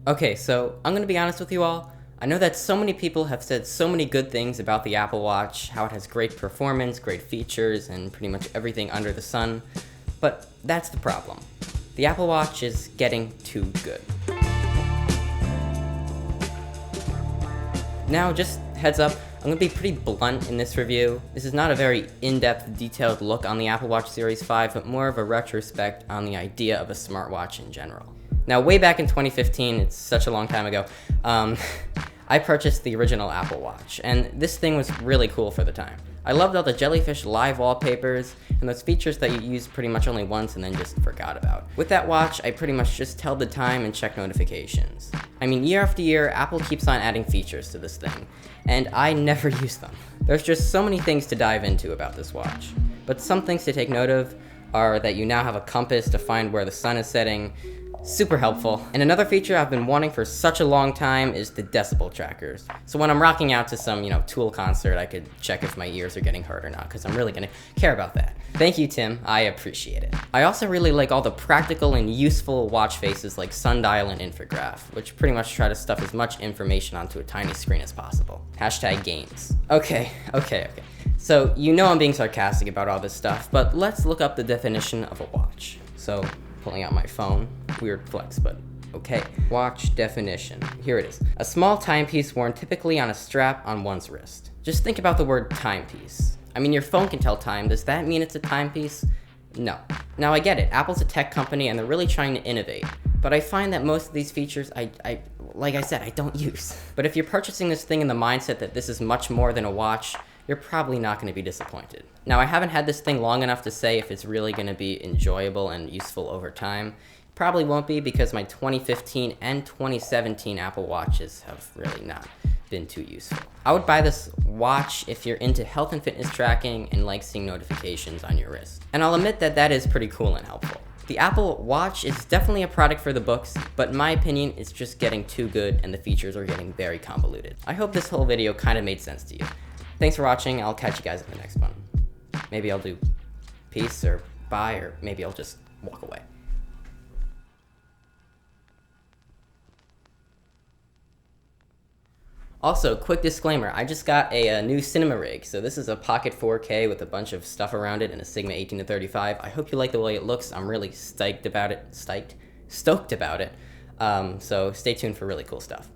Okay, so I'm gonna be honest with you all. I know that so many people have said so many good things about the Apple Watch, how it has great performance, great features, and pretty much everything under the sun, but that's the problem. The Apple Watch is getting too good. Now, just heads up, I'm going to be pretty blunt in this review. This is not a very in-depth, detailed look on the Apple Watch Series 5, but more of a retrospect on the idea of a smartwatch in general. Now, way back in 2015, it's such a long time ago, I purchased the original Apple Watch, and this thing was really cool for the time. I loved all the jellyfish live wallpapers and those features that you use pretty much only once and then just forgot about. With that watch, I pretty much just tell the time and check notifications. I mean, year after year, Apple keeps on adding features to this thing, and I never use them. There's just so many things to dive into about this watch. But some things to take note of are that you now have a compass to find where the sun is setting. Super helpful. And another feature I've been wanting for such a long time is the decibel trackers. So when I'm rocking out to some, Tool concert, I could check if my ears are getting hurt or not, because I'm really gonna care about that. Thank you, Tim. I appreciate it. I also really like all the practical and useful watch faces like sundial and infograph, which pretty much try to stuff as much information onto a tiny screen as possible. Hashtag games. Okay. So I'm being sarcastic about all this stuff, but let's look up the definition of a watch. So, pulling out my phone. Weird flex, but okay. Watch definition. Here it is. A small timepiece worn typically on a strap on one's wrist. Just think about the word timepiece. I mean, your phone can tell time. Does that mean it's a timepiece? No. Now, I get it. Apple's a tech company and they're really trying to innovate. But I find that most of these features, like I said, I don't use. But if you're purchasing this thing in the mindset that this is much more than a watch, you're probably not going to be disappointed. Now, I haven't had this thing long enough to say if it's really going to be enjoyable and useful over time. Probably won't be, because my 2015 and 2017 Apple Watches have really not been too useful. I would buy this watch if you're into health and fitness tracking and like seeing notifications on your wrist. And I'll admit that that is pretty cool and helpful. The Apple Watch is definitely a product for the books, but in my opinion, it's just getting too good and the features are getting very convoluted. I hope this whole video kind of made sense to you. Thanks for watching. I'll catch you guys in the next one. Maybe I'll do peace or bye, or maybe I'll just walk away. Also, quick disclaimer, I just got a new cinema rig. So this is a Pocket 4K with a bunch of stuff around it and a Sigma 18-35. I hope you like the way it looks. I'm really stoked about it. So stay tuned for really cool stuff.